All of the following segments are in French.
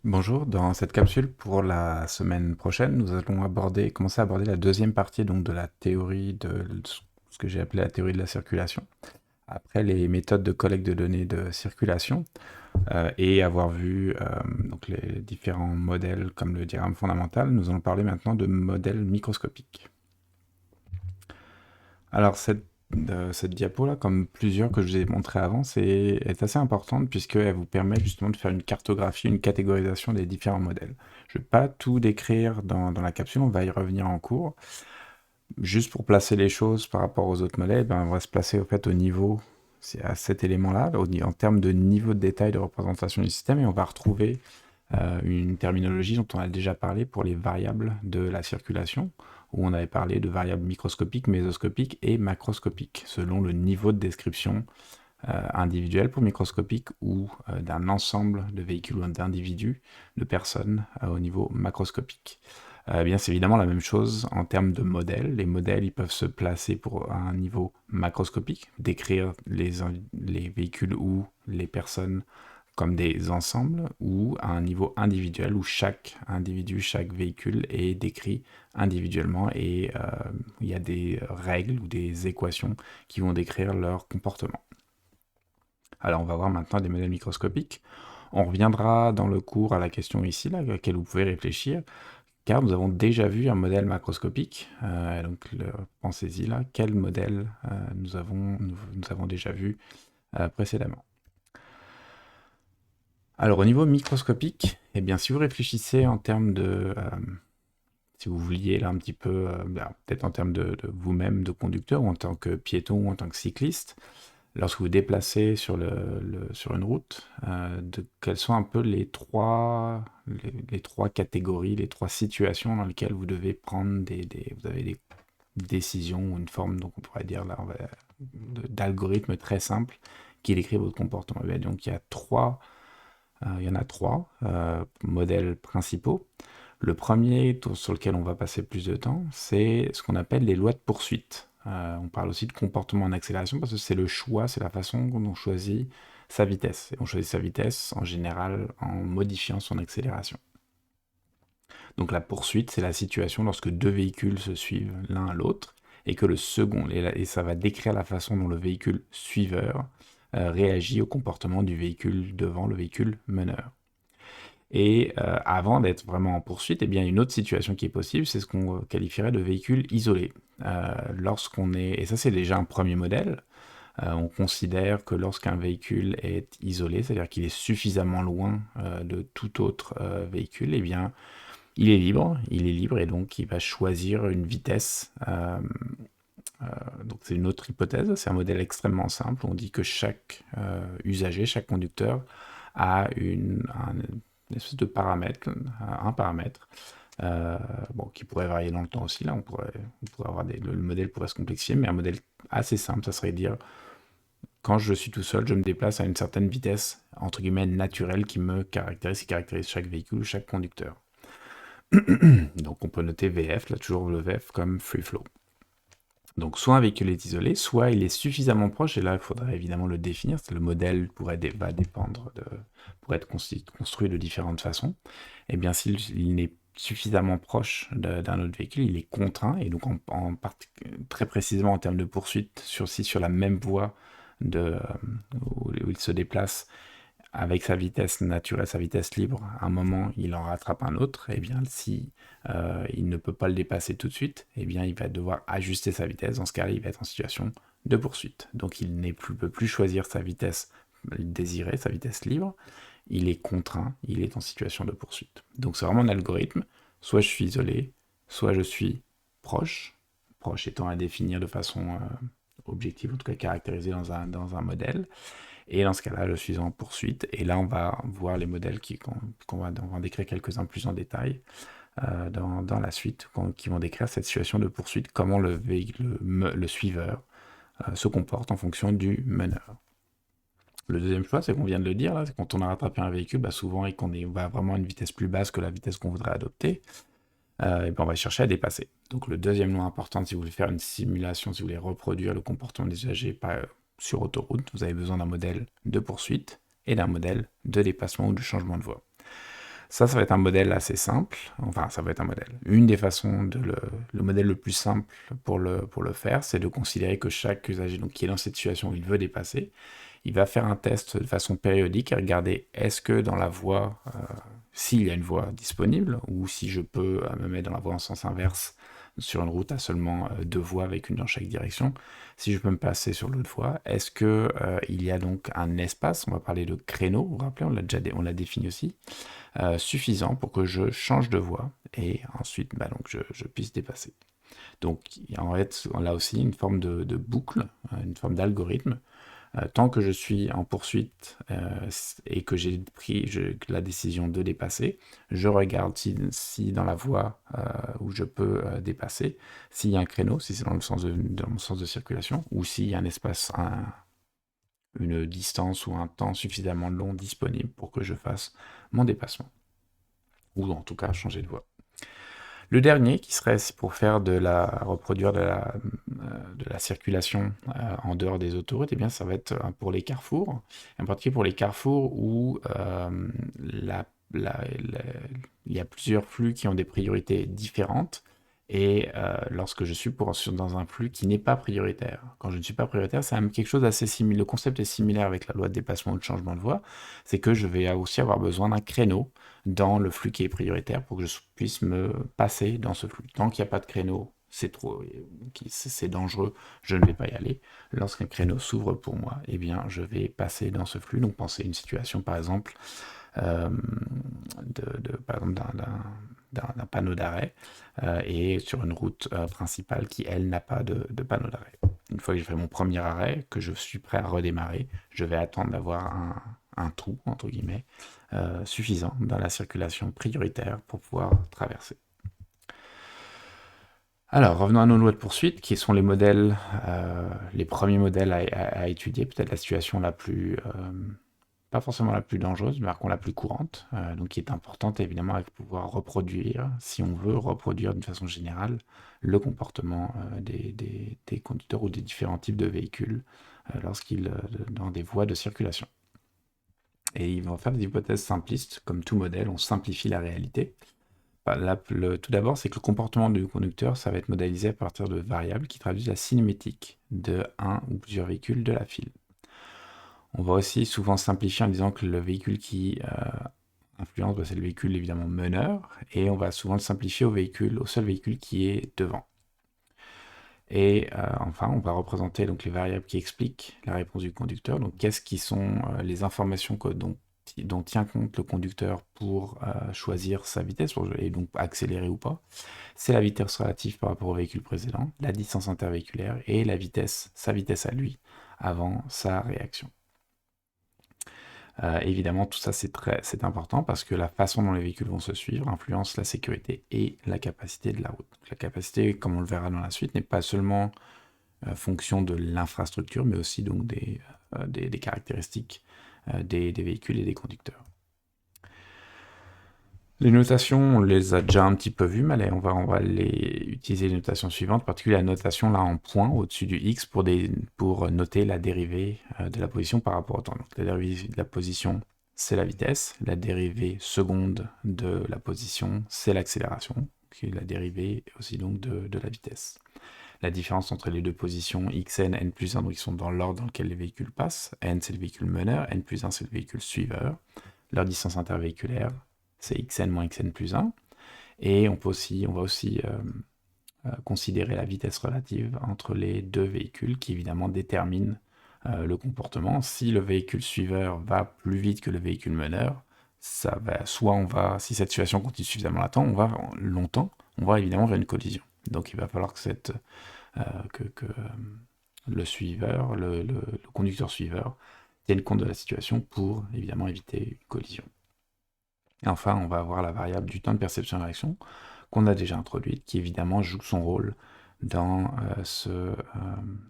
Bonjour, dans cette capsule pour la semaine prochaine, nous allons commencer à aborder la deuxième partie donc, de la théorie de ce que j'ai appelé la théorie de la circulation. Après les méthodes de collecte de données de circulation et avoir vu donc les différents modèles comme le diagramme fondamental, nous allons parler maintenant de modèles microscopiques. Alors cette diapo-là, comme plusieurs que je vous ai montré avant, est assez importante puisqu'elle vous permet justement de faire une cartographie, une catégorisation des différents modèles. Je ne vais pas tout décrire dans la capsule, on va y revenir en cours. Juste pour placer les choses par rapport aux autres modèles, on va se placer au fait au niveau, c'est à cet élément-là, en termes de niveau de détail de représentation du système, et on va retrouver une terminologie dont on a déjà parlé pour les variables de la circulation, où on avait parlé de variables microscopiques, mésoscopiques et macroscopiques, selon le niveau de description individuel pour microscopique ou d'un ensemble de véhicules ou d'individus, de personnes au niveau macroscopique. Bien, c'est évidemment la même chose en termes de modèles. Les modèles, ils peuvent se placer pour un niveau macroscopique, décrire les véhicules ou les personnes comme des ensembles, ou à un niveau individuel où chaque individu, chaque véhicule est décrit individuellement et il y a des règles ou des équations qui vont décrire leur comportement. Alors on va voir maintenant des modèles microscopiques. On reviendra dans le cours à la question ici, là, à laquelle vous pouvez réfléchir, car nous avons déjà vu un modèle macroscopique. Pensez-y là, quel modèle nous avons déjà vu précédemment. Alors au niveau microscopique, eh bien si vous réfléchissez en termes si vous vouliez là un petit peu, peut-être en termes de vous-même, de conducteur, ou en tant que piéton, ou en tant que cycliste, lorsque vous déplacez sur une route, quelles sont un peu les trois catégories, les trois situations dans lesquelles vous devez prendre vous avez des décisions ou une forme, donc on pourrait dire là, d'algorithme très simple qui décrit votre comportement. Et bien, donc il y en a trois modèles principaux. Le premier sur lequel on va passer plus de temps, c'est ce qu'on appelle les lois de poursuite. On parle aussi de comportement en accélération parce que c'est le choix, c'est la façon dont on choisit sa vitesse. Et on choisit sa vitesse en général en modifiant son accélération. Donc la poursuite, c'est la situation lorsque deux véhicules se suivent l'un à l'autre et que le second, et ça va décrire la façon dont le véhicule suiveur réagit au comportement du véhicule devant, le véhicule meneur. Et avant d'être vraiment en poursuite, eh bien, une autre situation qui est possible, c'est ce qu'on qualifierait de véhicule isolé. Et ça c'est déjà un premier modèle, on considère que lorsqu'un véhicule est isolé, c'est-à-dire qu'il est suffisamment loin de tout autre véhicule, eh bien, il est libre et donc il va choisir une vitesse. Donc c'est une autre hypothèse, c'est un modèle extrêmement simple. On dit que chaque usager, chaque conducteur a une espèce de paramètre, un paramètre, qui pourrait varier dans le temps aussi. Là, on pourrait avoir le modèle pourrait se complexifier, mais un modèle assez simple, ça serait dire quand je suis tout seul, je me déplace à une certaine vitesse, entre guillemets, naturelle qui caractérise chaque véhicule ou chaque conducteur. Donc on peut noter VF, là toujours le VF comme free flow. Donc soit un véhicule est isolé, soit il est suffisamment proche, et là il faudrait évidemment le définir, le modèle va dépendre pourrait être construit de différentes façons. Et bien s'il n'est suffisamment proche d'un autre véhicule, il est contraint, et donc très précisément en termes de poursuite, sur la même voie où il se déplace, avec sa vitesse naturelle, sa vitesse libre, à un moment il en rattrape un autre, et bien si il ne peut pas le dépasser tout de suite, et bien il va devoir ajuster sa vitesse. Dans ce cas-là, il va être en situation de poursuite. Donc il ne peut plus choisir sa vitesse désirée, sa vitesse libre. Il est contraint, il est en situation de poursuite. Donc c'est vraiment un algorithme. Soit je suis isolé, soit je suis proche. Proche étant à définir de façon objective, en tout cas caractérisée dans un modèle. Et dans ce cas-là, je suis en poursuite. Et là, on va voir les modèles on va en décrire quelques-uns plus en détail dans la suite, qui vont décrire cette situation de poursuite, comment le suiveur se comporte en fonction du meneur. Le deuxième choix, c'est qu'on vient de le dire, là, c'est quand on a rattrapé un véhicule, souvent, et qu'on va vraiment à une vitesse plus basse que la vitesse qu'on voudrait adopter, et ben on va chercher à dépasser. Donc le deuxième loi importante, si vous voulez faire une simulation, si vous voulez reproduire le comportement des usagers sur autoroute, vous avez besoin d'un modèle de poursuite et d'un modèle de dépassement ou de changement de voie. Ça va être un modèle assez simple. Enfin, ça va être un modèle. Une des façons le modèle le plus simple pour le faire, c'est de considérer que chaque usager donc, qui est dans cette situation où il veut dépasser, il va faire un test de façon périodique et regarder est-ce que dans la voie, s'il y a une voie disponible, ou si je peux me mettre dans la voie en sens inverse sur une route à seulement deux voies avec une dans chaque direction, si je peux me passer sur l'autre voie, est-ce que il y a donc un espace, on va parler de créneau, vous vous rappelez, on l'a défini aussi, suffisant pour que je change de voie et ensuite donc je puisse dépasser. Donc en fait, on a aussi une forme de boucle, une forme d'algorithme. Tant que je suis en poursuite et que j'ai pris la décision de dépasser, je regarde si dans la voie où je peux dépasser, s'il y a un créneau, si c'est dans mon sens de circulation, ou s'il y a un espace, une distance ou un temps suffisamment long disponible pour que je fasse mon dépassement, ou en tout cas changer de voie. Le dernier, qui serait pour faire reproduire de la circulation en dehors des autoroutes, eh bien, ça va être pour les carrefours, en particulier pour les carrefours où il y a plusieurs flux qui ont des priorités différentes. Et lorsque je suis dans un flux qui n'est pas prioritaire. Quand je ne suis pas prioritaire, c'est quelque chose d'assez similaire. Le concept est similaire avec la loi de dépassement ou de changement de voie. C'est que je vais aussi avoir besoin d'un créneau dans le flux qui est prioritaire pour que je puisse me passer dans ce flux. Tant qu'il n'y a pas de créneau, c'est dangereux, je ne vais pas y aller. Lorsqu'un créneau s'ouvre pour moi, eh bien, je vais passer dans ce flux. Donc, pensez à une situation, par exemple, par exemple d'un panneau d'arrêt et sur une route principale qui, elle, n'a pas de panneau d'arrêt. Une fois que j'ai fait mon premier arrêt, que je suis prêt à redémarrer, je vais attendre d'avoir un trou, entre guillemets, suffisant dans la circulation prioritaire pour pouvoir traverser. Alors, revenons à nos lois de poursuite, qui sont les modèles, les premiers modèles à étudier, peut-être la situation la plus, pas forcément la plus dangereuse, mais par contre la plus courante, donc qui est importante évidemment à pouvoir reproduire, si on veut reproduire d'une façon générale, le comportement des conducteurs ou des différents types de véhicules lorsqu'ils dans des voies de circulation. Et ils vont faire des hypothèses simplistes, comme tout modèle, on simplifie la réalité. Tout d'abord, c'est que le comportement du conducteur, ça va être modélisé à partir de variables qui traduisent la cinématique de un ou plusieurs véhicules de la file. On va aussi souvent simplifier en disant que le véhicule qui influence, c'est le véhicule évidemment meneur, et on va souvent le simplifier au seul véhicule qui est devant. Et enfin, on va représenter donc les variables qui expliquent la réponse du conducteur. Donc, qu'est-ce qui sont les informations dont tient compte le conducteur pour choisir sa vitesse et donc accélérer ou pas. C'est la vitesse relative par rapport au véhicule précédent, la distance intervéhiculaire et sa vitesse à lui avant sa réaction. Évidemment, tout ça c'est important parce que la façon dont les véhicules vont se suivre influence la sécurité et la capacité de la route. La capacité, comme on le verra dans la suite, n'est pas seulement fonction de l'infrastructure, mais aussi donc des caractéristiques des véhicules et des conducteurs. Les notations, on les a déjà un petit peu vues, mais allez, on va utiliser les notations suivantes, en particulier la notation là en point au-dessus du x pour noter la dérivée de la position par rapport au temps. Donc la dérivée de la position, c'est la vitesse. La dérivée seconde de la position, c'est l'accélération, qui est la dérivée aussi donc de la vitesse. La différence entre les deux positions, xn, n plus 1, donc ils sont dans l'ordre dans lequel les véhicules passent. N, c'est le véhicule meneur, n plus 1, c'est le véhicule suiveur. Leur distance intervéhiculaire, c'est xn moins xn plus 1. Et on va aussi considérer la vitesse relative entre les deux véhicules qui évidemment détermine le comportement. Si le véhicule suiveur va plus vite que le véhicule meneur, si cette situation continue suffisamment longtemps, on va évidemment vers une collision. Donc il va falloir que le suiveur, le conducteur suiveur, tienne compte de la situation pour évidemment éviter une collision. Et enfin, on va avoir la variable du temps de perception de la réaction qu'on a déjà introduite, qui évidemment joue son rôle dans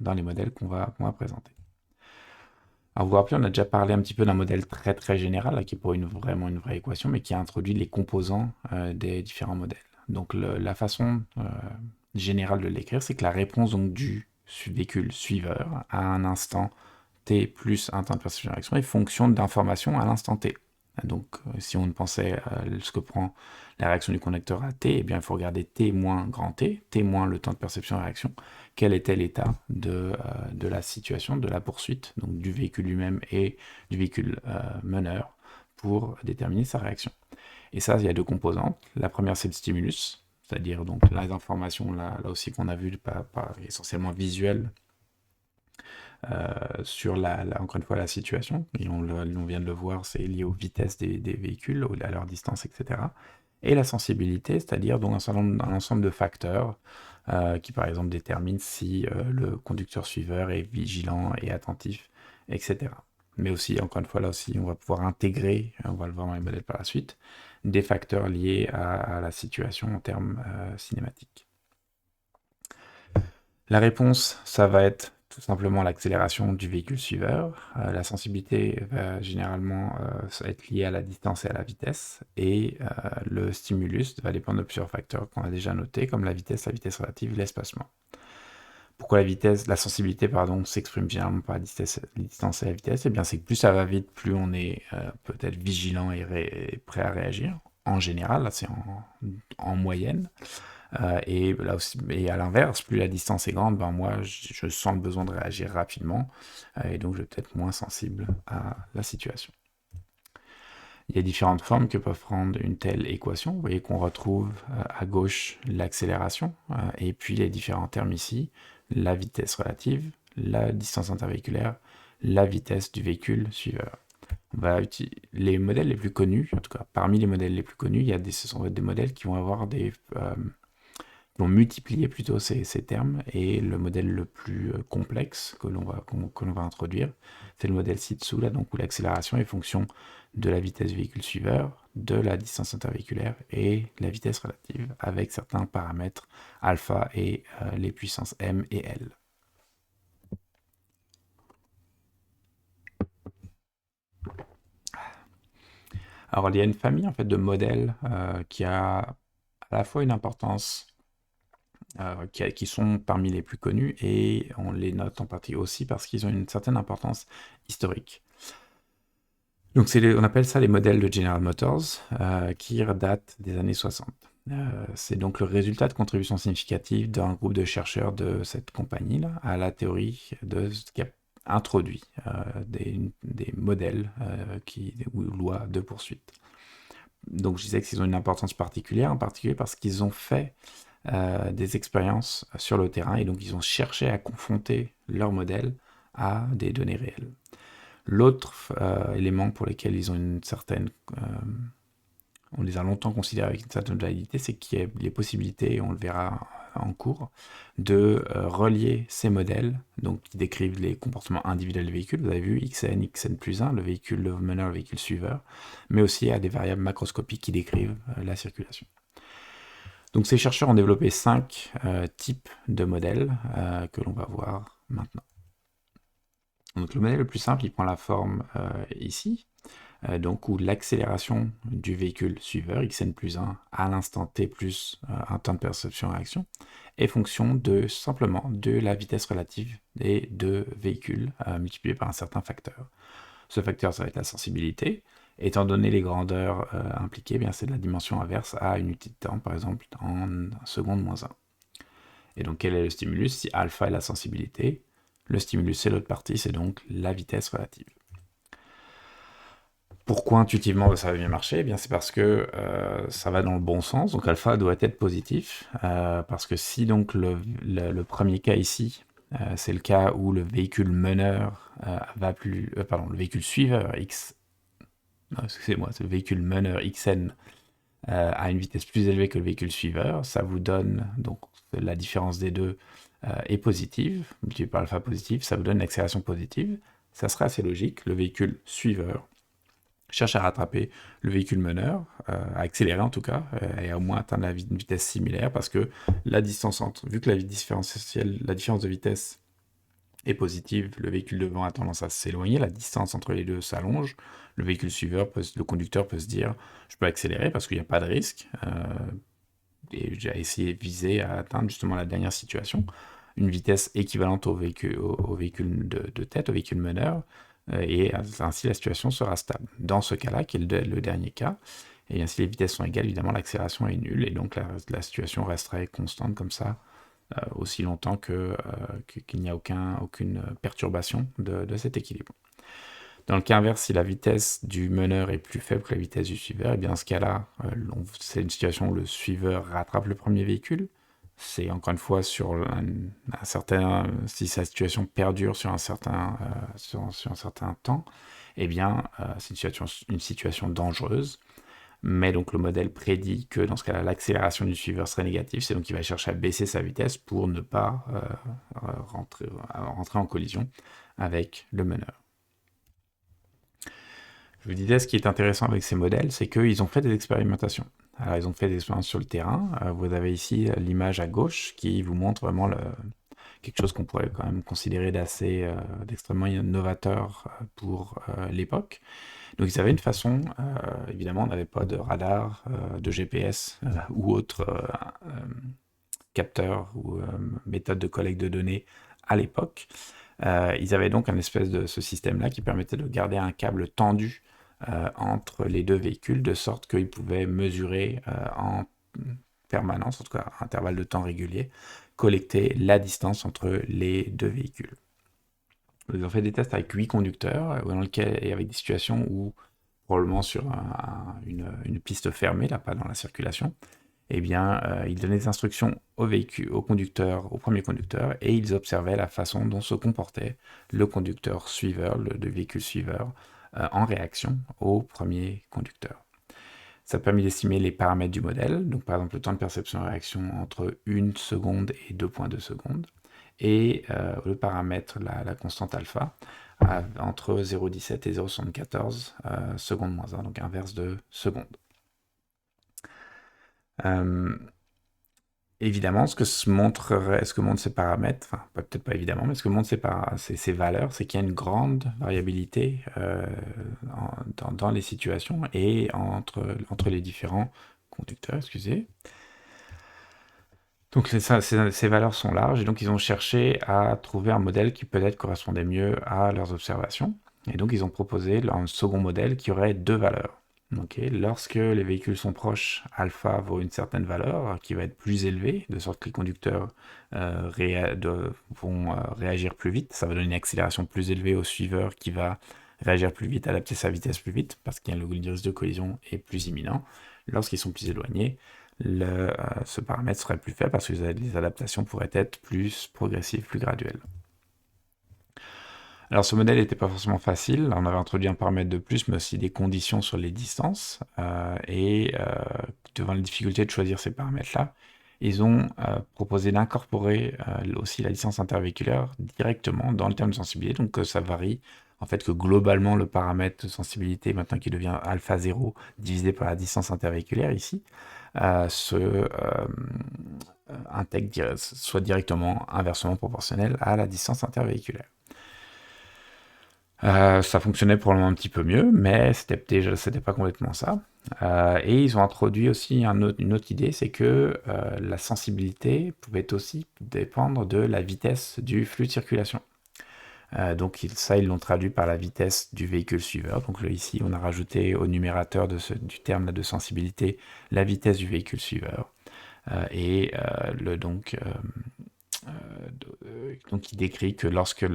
les modèles qu'on va présenter. Alors vous vous rappelez, on a déjà parlé un petit peu d'un modèle très très général, là, qui n'est pas vraiment une vraie équation, mais qui a introduit les composants des différents modèles. Donc la façon générale de l'écrire, c'est que la réponse donc, du véhicule suiveur à un instant t plus un temps de perception de la réaction est fonction d'informations à l'instant t. Donc, si on pensait à ce que prend la réaction du conducteur à t, eh bien, il faut regarder t moins grand t moins le temps de perception et réaction. Quel était l'état de la situation, de la poursuite, donc du véhicule lui-même et du véhicule meneur, pour déterminer sa réaction. Et ça, il y a deux composantes. La première, c'est le stimulus, c'est-à-dire donc les informations, là aussi qu'on a vues, essentiellement visuelles, sur encore une fois la situation, et on vient de le voir, c'est lié aux vitesses des véhicules, à leur distance, etc. Et la sensibilité, c'est-à-dire donc un ensemble de facteurs qui par exemple déterminent si le conducteur suiveur est vigilant et attentif, etc. Mais aussi, encore une fois, là aussi, on va pouvoir intégrer, on va le voir dans les modèles par la suite, des facteurs liés à la situation en termes cinématiques. La réponse, ça va être tout simplement l'accélération du véhicule suiveur. La sensibilité va généralement être liée à la distance et à la vitesse. Et le stimulus va dépendre de plusieurs facteurs qu'on a déjà notés, comme la vitesse relative, l'espacement. Pourquoi la sensibilité, s'exprime généralement par la distance et la vitesse? Eh bien, c'est que plus ça va vite, plus on est peut-être vigilant et prêt à réagir. En général, là, c'est en moyenne. Et là aussi, et à l'inverse, plus la distance est grande, moi, je sens le besoin de réagir rapidement, et donc je vais peut-être moins sensible à la situation. Il y a différentes formes que peuvent prendre une telle équation. Vous voyez qu'on retrouve à gauche l'accélération, et puis les différents termes ici, la vitesse relative, la distance intervéhiculaire, la vitesse du véhicule suiveur. On va utiliser les modèles les plus connus, en tout cas parmi les modèles les plus connus, ce sont des modèles qui vont avoir vont multiplier plutôt ces termes, et le modèle le plus complexe que l'on va introduire, c'est le modèle ci-dessous, là, donc où l'accélération est fonction de la vitesse du véhicule suiveur, de la distance intervéhiculaire et la vitesse relative, avec certains paramètres alpha et les puissances m et l. Alors il y a une famille en fait de modèles qui a à la fois une importance qui sont parmi les plus connus, et on les note en partie aussi parce qu'ils ont une certaine importance historique. Donc on appelle ça les modèles de General Motors, qui datent des années 60. C'est donc le résultat de contributions significatives d'un groupe de chercheurs de cette compagnie-là à la théorie de ce qui a introduit des modèles ou lois de poursuite. Donc je disais qu'ils ont une importance particulière, en particulier parce qu'ils ont fait des expériences sur le terrain, et donc ils ont cherché à confronter leur modèle à des données réelles. L'autre élément pour lequel ils ont une certaine... on les a longtemps considérés avec une certaine validité, c'est qu'il y a les possibilités, et on le verra en cours, de relier ces modèles, donc qui décrivent les comportements individuels du véhicule, vous avez vu, XN, XN plus 1, le véhicule, le meneur, le véhicule suiveur, mais aussi à des variables macroscopiques qui décrivent la circulation. Donc ces chercheurs ont développé 5 types de modèles que l'on va voir maintenant. Donc le modèle le plus simple, il prend la forme ici, donc où l'accélération du véhicule suiveur, xn plus 1, à l'instant t plus un temps de perception-réaction, est fonction simplement de la vitesse relative des deux véhicules multipliée par un certain facteur. Ce facteur, ça va être la sensibilité. Étant donné les grandeurs impliquées, c'est de la dimension inverse à une unité de temps, par exemple en seconde moins 1. Et donc quel est le stimulus? Si alpha est la sensibilité, le stimulus c'est l'autre partie, c'est donc la vitesse relative. Pourquoi intuitivement ça va bien marcher? C'est parce que ça va dans le bon sens, donc alpha doit être positif, parce que si donc le premier cas ici, c'est le cas où le véhicule meneur le véhicule suiveur le véhicule meneur XN à une vitesse plus élevée que le véhicule suiveur, ça vous donne, donc la différence des deux est positive, multiplié par alpha positif, ça vous donne une accélération positive. Ça serait assez logique, le véhicule suiveur cherche à rattraper le véhicule meneur, à accélérer en tout cas, et à au moins atteindre une vitesse similaire, parce que la distance vu que la différence de vitesse est positive, le véhicule devant a tendance à s'éloigner, la distance entre les deux s'allonge, le véhicule suiveur, le conducteur peut se dire « je peux accélérer parce qu'il n'y a pas de risque et j'ai essayé de viser à atteindre justement la dernière situation, une vitesse équivalente au véhicule de tête, au véhicule meneur, et ainsi la situation sera stable. Dans ce cas-là, qui est le dernier cas, et bien si les vitesses sont égales, évidemment l'accélération est nulle, et donc la situation resterait constante comme ça, aussi longtemps qu'il n'y a aucune perturbation de cet équilibre. Dans le cas inverse, si la vitesse du meneur est plus faible que la vitesse du suiveur, et bien dans ce cas-là, c'est une situation où le suiveur rattrape le premier véhicule. C'est encore une fois sur un certain, si sa situation perdure sur un certain temps, eh bien c'est une situation dangereuse. Mais donc le modèle prédit que dans ce cas-là, l'accélération du suiveur serait négative, c'est donc qu'il va chercher à baisser sa vitesse pour ne pas rentrer en collision avec le meneur. Je vous disais, ce qui est intéressant avec ces modèles, c'est qu'ils ont fait des expérimentations. Alors, ils ont fait des expériences sur le terrain. Vous avez ici l'image à gauche qui vous montre vraiment quelque chose qu'on pourrait quand même considérer d'extrêmement novateur pour l'époque. Donc, ils avaient une façon, évidemment, on n'avait pas de radar, de GPS ou autre capteur ou méthode de collecte de données à l'époque. Ils avaient donc un espèce de ce système-là qui permettait de garder un câble tendu entre les deux véhicules, de sorte qu'ils pouvaient mesurer en permanence, en tout cas à intervalle de temps régulier, collecter la distance entre les deux véhicules. Ils ont fait des tests avec 8 conducteurs, et avec des situations où, probablement sur une piste fermée, là, pas dans la circulation, eh bien, ils donnaient des instructions au premier conducteur, et ils observaient la façon dont se comportait le conducteur suiveur, le véhicule suiveur, en réaction au premier conducteur. Ça permet d'estimer les paramètres du modèle, donc par exemple le temps de perception et réaction entre 1 seconde et 2,2 secondes, et le paramètre, la constante alpha, entre 0,17 et 0,74 secondes moins 1, donc inverse de seconde. Évidemment, ce que montrent ces paramètres, enfin peut-être pas évidemment, mais ce que montrent ces valeurs, c'est qu'il y a une grande variabilité dans les situations et entre les différents conducteurs, excusez. Donc ces valeurs sont larges, et donc ils ont cherché à trouver un modèle qui peut-être correspondait mieux à leurs observations. Et donc ils ont proposé un second modèle qui aurait 2 valeurs. Okay. Lorsque les véhicules sont proches, alpha vaut une certaine valeur qui va être plus élevée, de sorte que les conducteurs vont réagir plus vite. Ça va donner une accélération plus élevée au suiveur qui va réagir plus vite, adapter sa vitesse plus vite, parce que le risque de collision est plus imminent. Lorsqu'ils sont plus éloignés, ce paramètre serait plus faible parce que les adaptations pourraient être plus progressives, plus graduelles. Alors ce modèle n'était pas forcément facile, on avait introduit un paramètre de plus, mais aussi des conditions sur les distances, et devant la difficulté de choisir ces paramètres-là, ils ont proposé d'incorporer aussi la distance intervéhiculaire directement dans le terme de sensibilité, donc que ça varie, en fait que globalement le paramètre de sensibilité, maintenant qu'il devient alpha 0, divisé par la distance intervéhiculaire ici, soit directement inversement proportionnel à la distance intervéhiculaire. Ça fonctionnait probablement un petit peu mieux, mais c'était pas complètement ça. Et ils ont introduit aussi une autre idée, c'est que la sensibilité pouvait aussi dépendre de la vitesse du flux de circulation. Donc ils l'ont traduit par la vitesse du véhicule suiveur. Donc là, ici, on a rajouté au numérateur du terme de sensibilité la vitesse du véhicule suiveur. Donc il décrit que lorsque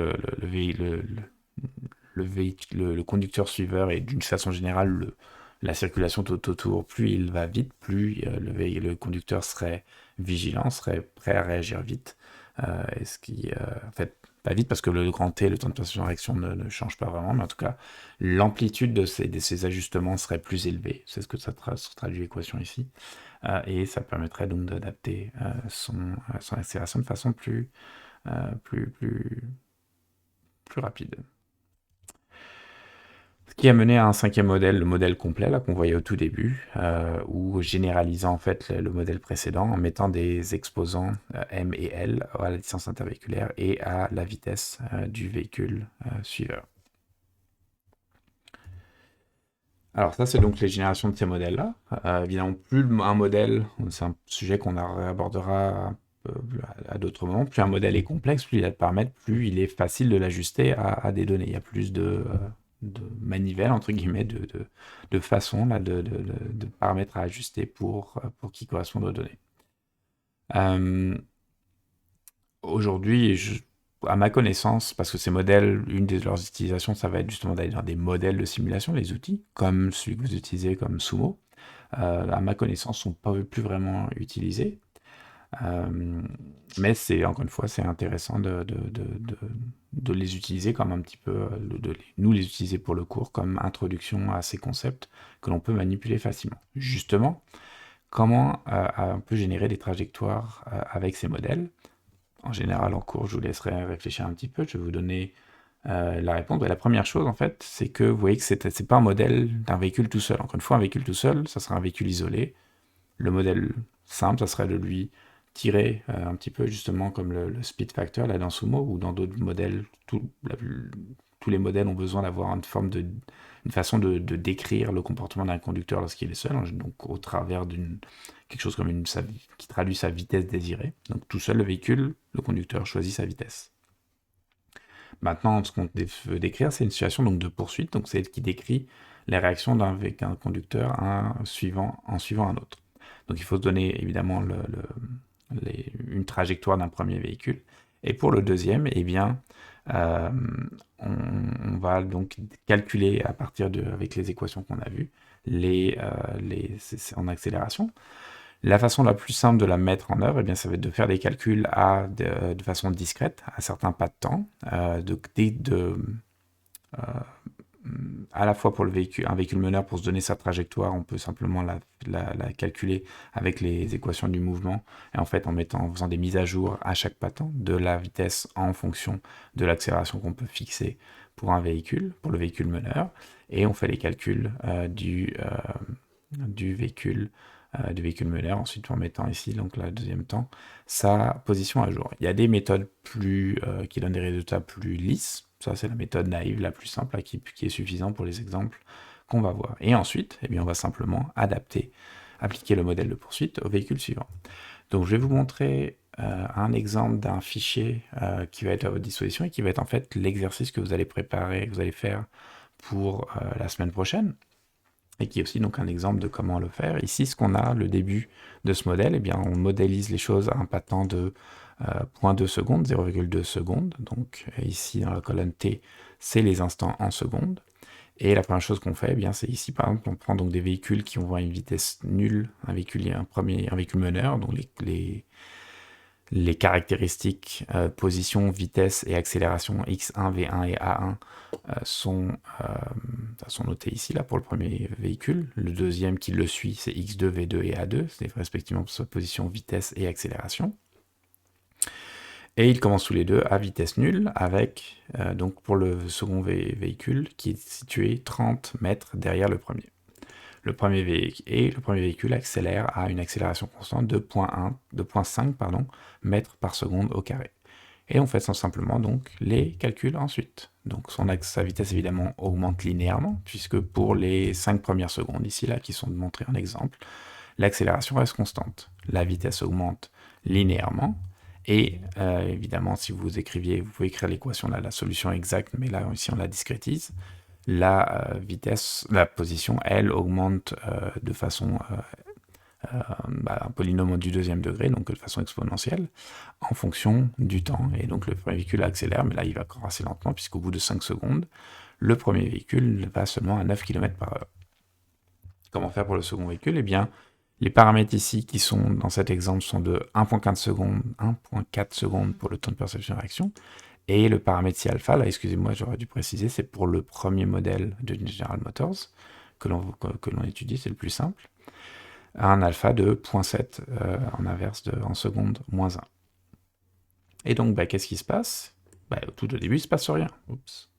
le conducteur suiveur et d'une façon générale la circulation tout autour, plus il va vite, plus le conducteur serait vigilant, serait prêt à réagir vite. Et ce qui, en fait, pas vite parce que le grand T, le temps de perception de réaction ne change pas vraiment, mais en tout cas, l'amplitude de ces ajustements serait plus élevée. C'est ce que ça traduit l'équation ici. Et ça permettrait donc d'adapter son accélération de façon plus rapide. Ce qui a mené à un cinquième modèle, le modèle complet là qu'on voyait au tout début, ou généralisant en fait le modèle précédent en mettant des exposants M et L à la distance intervéhiculaire et à la vitesse du véhicule suiveur. Alors ça c'est donc les générations de ces modèles-là. Évidemment plus un modèle, c'est un sujet qu'on abordera à d'autres moments. Plus un modèle est complexe, plus il a de paramètres, plus il est facile de l'ajuster à des données. Il y a plus de manivelles, entre guillemets, de façons là, de paramètres à ajuster pour qu'ils correspondent aux données. Aujourd'hui, à ma connaissance, parce que ces modèles, une de leurs utilisations, ça va être justement d'aller dans des modèles de simulation, les outils, comme celui que vous utilisez comme Sumo, à ma connaissance, sont pas plus vraiment utilisés. Mais c'est, encore une fois, c'est intéressant de les utiliser comme un petit peu, nous les utiliser pour le cours comme introduction à ces concepts que l'on peut manipuler facilement. Justement, comment on peut générer des trajectoires avec ces modèles? En général, en cours, je vous laisserai réfléchir un petit peu, je vais vous donner la réponse. La première chose, en fait, c'est que vous voyez que c'est pas un modèle d'un véhicule tout seul. Encore une fois, un véhicule tout seul, ça sera un véhicule isolé. Le modèle simple, ça serait de lui tirer un petit peu justement comme le speed factor là dans Sumo ou dans d'autres modèles. Tous les modèles ont besoin d'avoir une façon de décrire le comportement d'un conducteur lorsqu'il est seul, donc au travers quelque chose comme qui traduit sa vitesse désirée. Donc tout seul, le véhicule, le conducteur choisit sa vitesse. Maintenant, ce qu'on veut décrire, c'est une situation donc, de poursuite, donc c'est qui décrit les réactions d'un conducteur en suivant un autre. Donc il faut se donner évidemment une trajectoire d'un premier véhicule. Et pour le deuxième, eh bien, on va donc calculer à partir avec les équations qu'on a vues, c'est en accélération. La façon la plus simple de la mettre en œuvre, eh bien, ça va être de faire des calculs de façon discrète, à certains pas de temps, à la fois pour un véhicule meneur, pour se donner sa trajectoire, on peut simplement la calculer avec les équations du mouvement, et en fait en faisant des mises à jour à chaque pas de temps de la vitesse en fonction de l'accélération qu'on peut fixer pour un véhicule, pour le véhicule meneur, et on fait les calculs du véhicule meneur, ensuite en mettant ici, donc le deuxième temps, sa position à jour. Il y a des méthodes qui donnent des résultats plus lisses. Ça, c'est la méthode naïve la plus simple, là, qui est suffisante pour les exemples qu'on va voir. Et ensuite, eh bien, on va simplement appliquer le modèle de poursuite au véhicule suivant. Donc, je vais vous montrer un exemple d'un fichier qui va être à votre disposition et qui va être en fait l'exercice que vous allez préparer, que vous allez faire pour la semaine prochaine, et qui est aussi donc un exemple de comment le faire. Ici, ce qu'on a, le début de ce modèle, eh bien, on modélise les choses à un pas de temps de 0,2 secondes, 0,2 secondes. Donc ici, dans la colonne T, c'est les instants en secondes. Et la première chose qu'on fait, eh bien, c'est ici, par exemple, on prend donc des véhicules qui ont une vitesse nulle, un véhicule meneur, donc les caractéristiques position, vitesse et accélération X1, V1 et A1 sont notées ici là pour le premier véhicule. Le deuxième qui le suit, c'est X2, V2 et A2, c'est respectivement sa position, vitesse et accélération. Et ils commencent tous les deux à vitesse nulle avec, donc pour le second véhicule qui est situé 30 mètres derrière le premier. Le premier véhicule accélère à une accélération constante de 0,5 mètres par seconde au carré. Et on fait simplement donc les calculs ensuite. Donc sa vitesse évidemment augmente linéairement, puisque pour les 5 premières secondes ici là, qui sont montrées en exemple, l'accélération reste constante. La vitesse augmente linéairement, et évidemment si vous pouvez écrire l'équation là, la solution exacte, mais là ici on la discrétise. La position, elle, augmente de façon un polynôme du deuxième degré, donc de façon exponentielle, en fonction du temps. Et donc le premier véhicule accélère, mais là il va encore assez lentement, puisqu'au bout de 5 secondes, le premier véhicule va seulement à 9 km par heure. Comment faire pour le second véhicule? Eh bien, les paramètres ici qui sont dans cet exemple sont de 1,4 secondes pour le temps de perception de réaction. Et le paramètre ci alpha, là, excusez-moi, j'aurais dû préciser, c'est pour le premier modèle de General Motors que l'on étudie, c'est le plus simple. Un alpha de 0,7 en inverse en seconde moins 1. Et donc, qu'est-ce qui se passe? Tout au début, il ne se passe rien. Oups.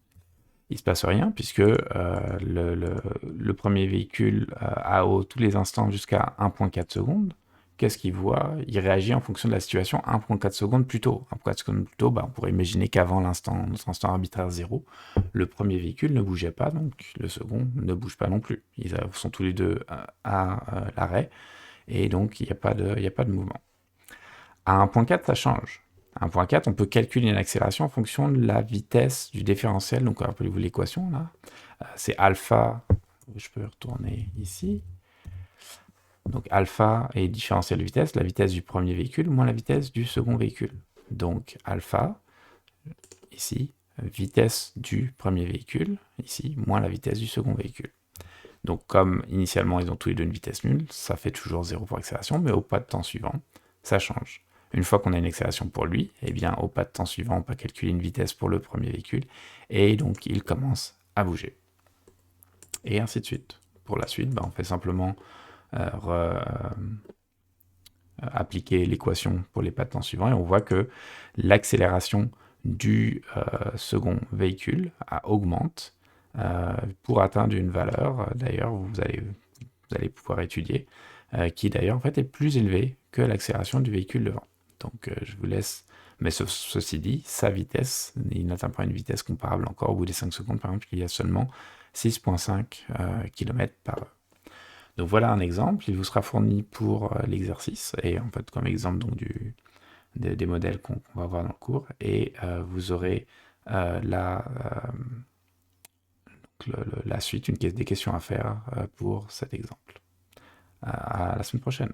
Il ne se passe rien puisque le premier véhicule a tous les instants jusqu'à 1,4 secondes. Qu'est-ce qu'il voit? Il réagit en fonction de la situation 1,4 secondes plus tôt. 1,4 secondes plus tôt, on pourrait imaginer qu'avant notre instant arbitraire 0, le premier véhicule ne bougeait pas, donc le second ne bouge pas non plus. Ils sont tous les deux à l'arrêt, et donc il n'y a pas de mouvement. À 1.4, ça change. À 1.4, on peut calculer une accélération en fonction de la vitesse du différentiel. Donc, rappelez-vous l'équation, là. C'est alpha, je peux retourner ici. Donc, alpha est différentiel de vitesse, la vitesse du premier véhicule moins la vitesse du second véhicule. Donc, alpha, ici, vitesse du premier véhicule, ici, moins la vitesse du second véhicule. Donc, comme initialement, ils ont tous les deux une vitesse nulle, ça fait toujours 0 pour accélération, mais au pas de temps suivant, ça change. Une fois qu'on a une accélération pour lui, eh bien, au pas de temps suivant, on peut calculer une vitesse pour le premier véhicule, et donc il commence à bouger. Et ainsi de suite. Pour la suite, on fait simplement appliquer l'équation pour les pas de temps suivants, et on voit que l'accélération du second véhicule augmente pour atteindre une valeur, d'ailleurs, vous allez pouvoir étudier, qui d'ailleurs en fait est plus élevée que l'accélération du véhicule devant. Donc je vous laisse, mais ceci dit, sa vitesse, il n'atteint pas une vitesse comparable encore au bout des 5 secondes, par exemple, il y a seulement 6,5 km par heure. Donc voilà un exemple, il vous sera fourni pour l'exercice, et en fait comme exemple donc, des modèles qu'on va voir dans le cours, et vous aurez la suite, des questions à faire pour cet exemple. À la semaine prochaine.